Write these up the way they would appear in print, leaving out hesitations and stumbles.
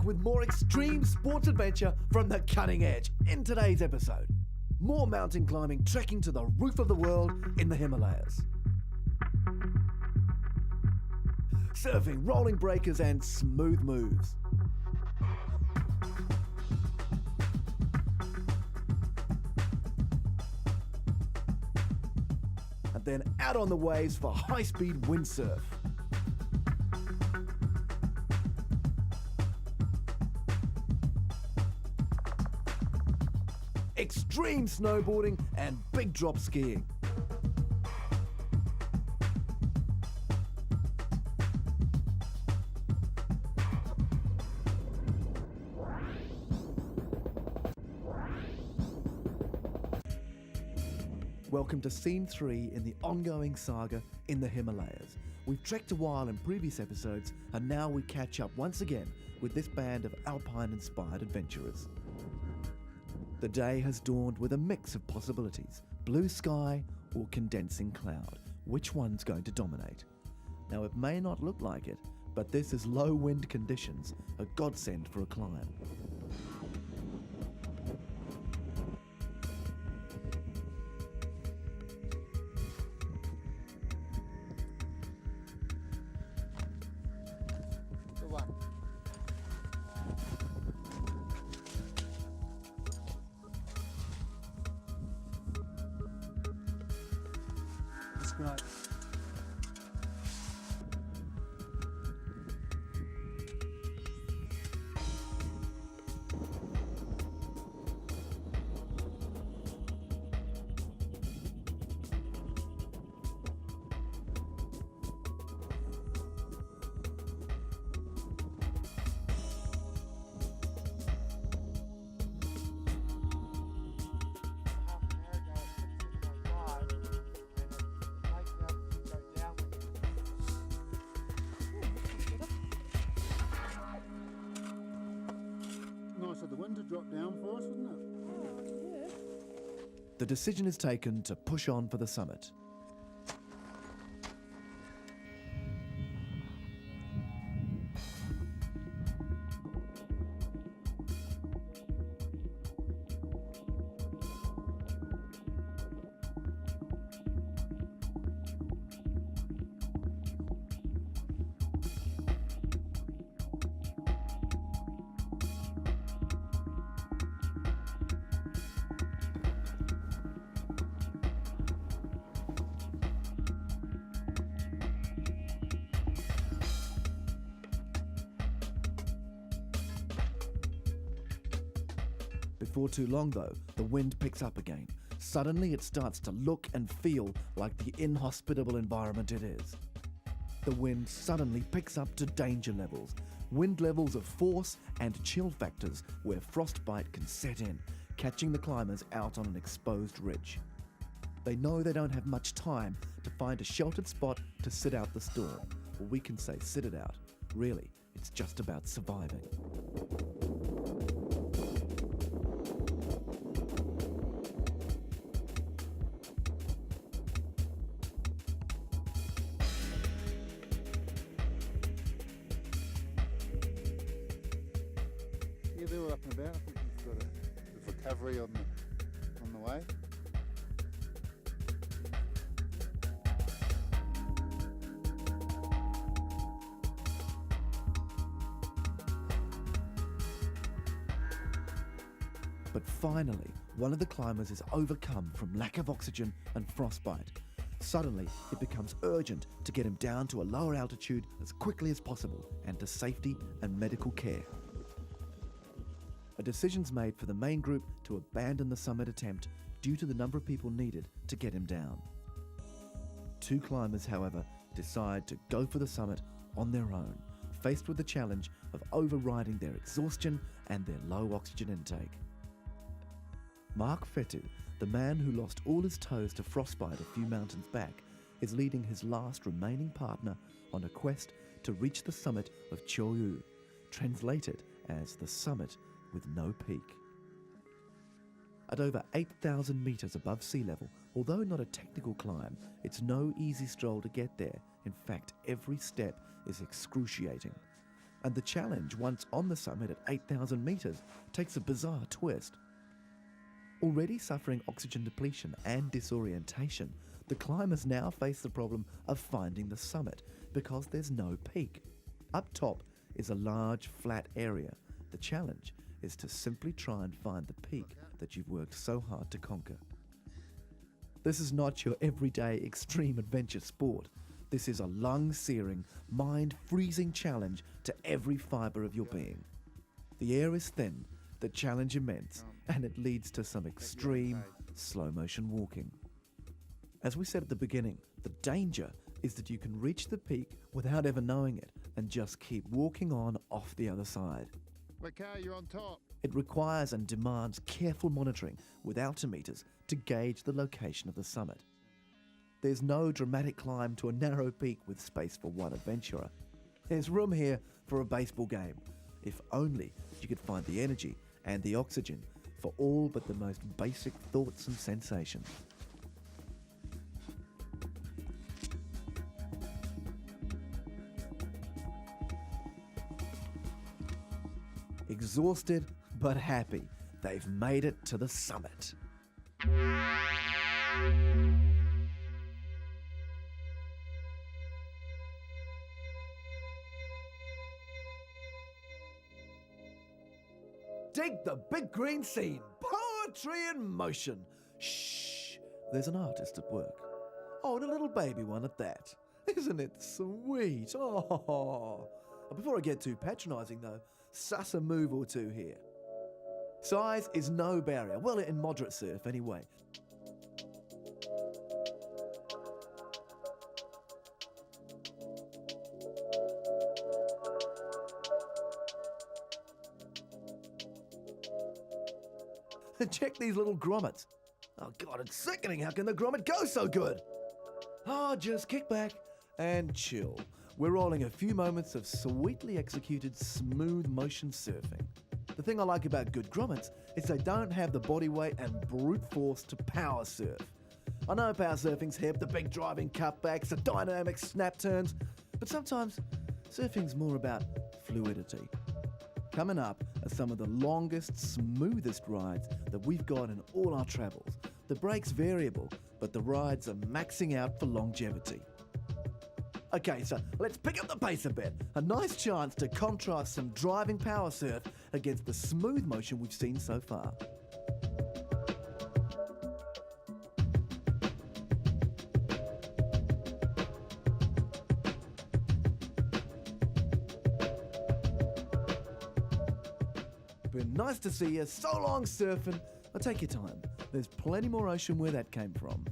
with more extreme sports adventure from the cutting edge in today's episode. More mountain climbing, trekking to the roof of the world in the Himalayas. Surfing, rolling breakers and smooth moves. And then out on the waves for high-speed windsurf. Extreme snowboarding and big drop skiing. Welcome to Scene 3 in the ongoing saga in the Himalayas. We've trekked a while in previous episodes and now we catch up once again with this band of alpine-inspired adventurers. The day has dawned with a mix of possibilities, blue sky or condensing cloud. Which one's going to dominate? Now it may not look like it, but this is low wind conditions, a godsend for a climb. Right. Nice of the wind to drop down for us, wasn't it? The decision is taken to push on for the summit. Before too long though, the wind picks up again. Suddenly it starts to look and feel like the inhospitable environment it is. The wind suddenly picks up to danger levels, wind levels of force and chill factors where frostbite can set in, catching the climbers out on an exposed ridge. They know they don't have much time to find a sheltered spot to sit out the storm. Or we can say sit it out. Really, it's just about surviving. Yeah, they were up and about. I think we've got a bit of recovery on the way. But finally, one of the climbers is overcome from lack of oxygen and frostbite. Suddenly, it becomes urgent to get him down to a lower altitude as quickly as possible and to safety and medical care. A decision's made for the main group to abandon the summit attempt due to the number of people needed to get him down. Two climbers, however, decide to go for the summit on their own, faced with the challenge of overriding their exhaustion and their low oxygen intake. Mark Fetu, the man who lost all his toes to frostbite a few mountains back, is leading his last remaining partner on a quest to reach the summit of Choyu, translated as the summit with no peak. At over 8,000 metres above sea level, although not a technical climb, it's no easy stroll to get there. In fact, every step is excruciating. And the challenge, once on the summit at 8,000 metres, takes a bizarre twist. Already suffering oxygen depletion and disorientation, the climbers now face the problem of finding the summit because there's no peak. Up top is a large, flat area. The challenge is to simply try and find the peak that you've worked so hard to conquer. This is not your everyday extreme adventure sport. This is a lung-searing, mind-freezing challenge to every fibre of your being. The air is thin, the challenge immense, and it leads to some extreme, slow-motion walking. As we said at the beginning, the danger is that you can reach the peak without ever knowing it and just keep walking on off the other side. Look how you're on top. It requires and demands careful monitoring with altimeters to gauge the location of the summit. There's no dramatic climb to a narrow peak with space for one adventurer. There's room here for a baseball game, if only you could find the energy and the oxygen for all but the most basic thoughts and sensations. Exhausted but happy, they've made it to the summit. Dig the big green scene, poetry in motion. Shh, there's an artist at work. Oh, and a little baby one at that. Isn't it sweet? Oh. Before I get too patronising though, suss a move or two here. Size is no barrier, well in moderate surf anyway. And check these little grommets. Oh God, it's sickening. How can the grommet go so good? Oh, just kick back and chill. We're rolling a few moments of sweetly executed smooth motion surfing. The thing I like about good grommets is they don't have the body weight and brute force to power surf. I know power surfing's hip, the big driving cutbacks, the dynamic snap turns, but sometimes surfing's more about fluidity. Coming up are some of the longest, smoothest rides that we've got in all our travels. The break's variable, but the rides are maxing out for longevity. Okay, so let's pick up the pace a bit. A nice chance to contrast some driving power surf against the smooth motion we've seen so far. Been nice to see you. So long surfing. But take your time. There's plenty more ocean where that came from.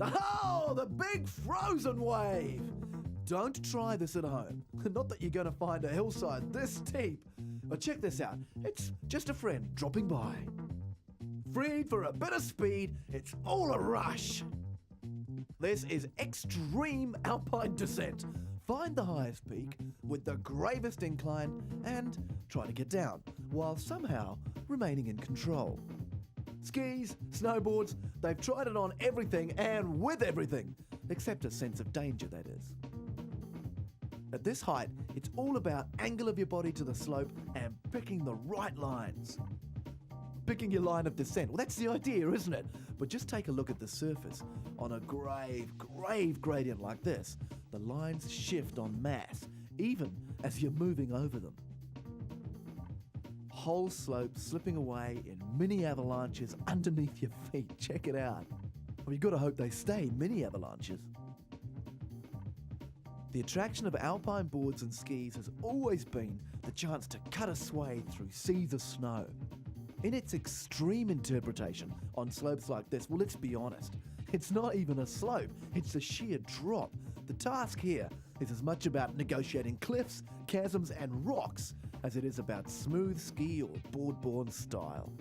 Oh, the big frozen wave! Don't try this at home. Not that you're going to find a hillside this steep. But check this out. It's just a friend dropping by. Freed for a bit of speed, it's all a rush. This is extreme alpine descent. Find the highest peak with the gravest incline and try to get down while somehow remaining in control. Skis, snowboards, they've tried it on everything and with everything, except a sense of danger, that is. At this height, it's all about angle of your body to the slope and picking the right lines. Picking your line of descent, well, that's the idea, isn't it? But just take a look at the surface. On a grave gradient like this, the lines shift en masse, even as you're moving over them. Whole slope slipping away in mini avalanches underneath your feet. Check it out. Well, you've got to hope they stay mini avalanches. The attraction of alpine boards and skis has always been the chance to cut a swathe through seas of snow. In its extreme interpretation on slopes like this, well, let's be honest, it's not even a slope, it's a sheer drop. The task here is as much about negotiating cliffs, chasms and rocks as it is about smooth ski or board-borne style.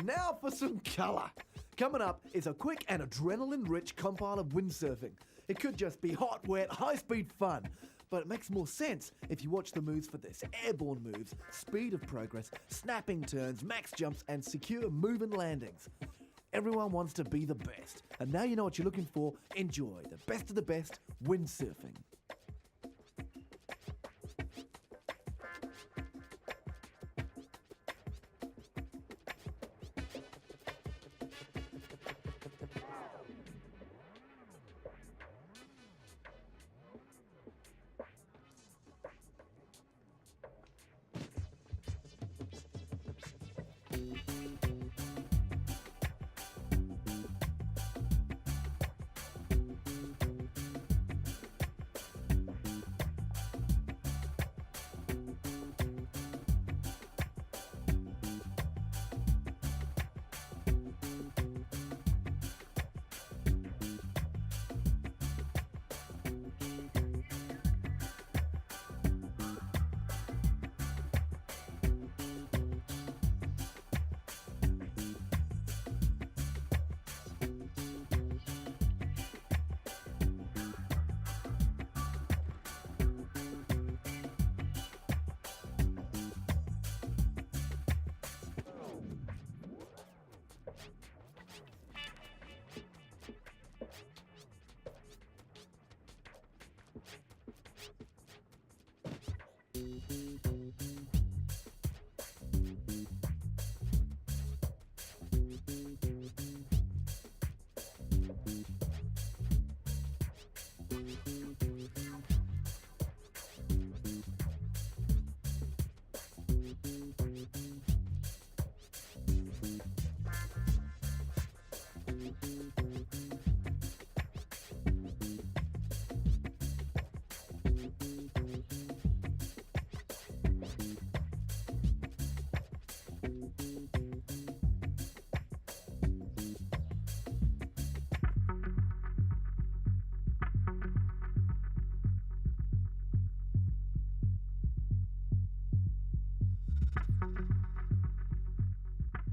Now for some colour. Coming up is a quick and adrenaline-rich compile of windsurfing. It could just be hot, wet, high-speed fun. But it makes more sense if you watch the moves for this. Airborne moves, speed of progress, snapping turns, max jumps, and secure move-in landings. Everyone wants to be the best. And now you know what you're looking for. Enjoy the best of the best windsurfing.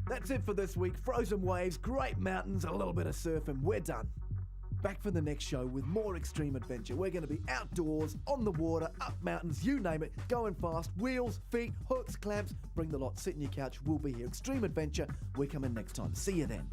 That's it for this week. Frozen waves, great mountains, a little bit of surfing. We're done. Back for the next show with more extreme adventure. We're going to be outdoors, on the water, up mountains, you name it, going fast, wheels, feet, hooks, clamps. Bring the lot, sit on your couch. We'll be here. Extreme adventure. We're coming next time. See you then.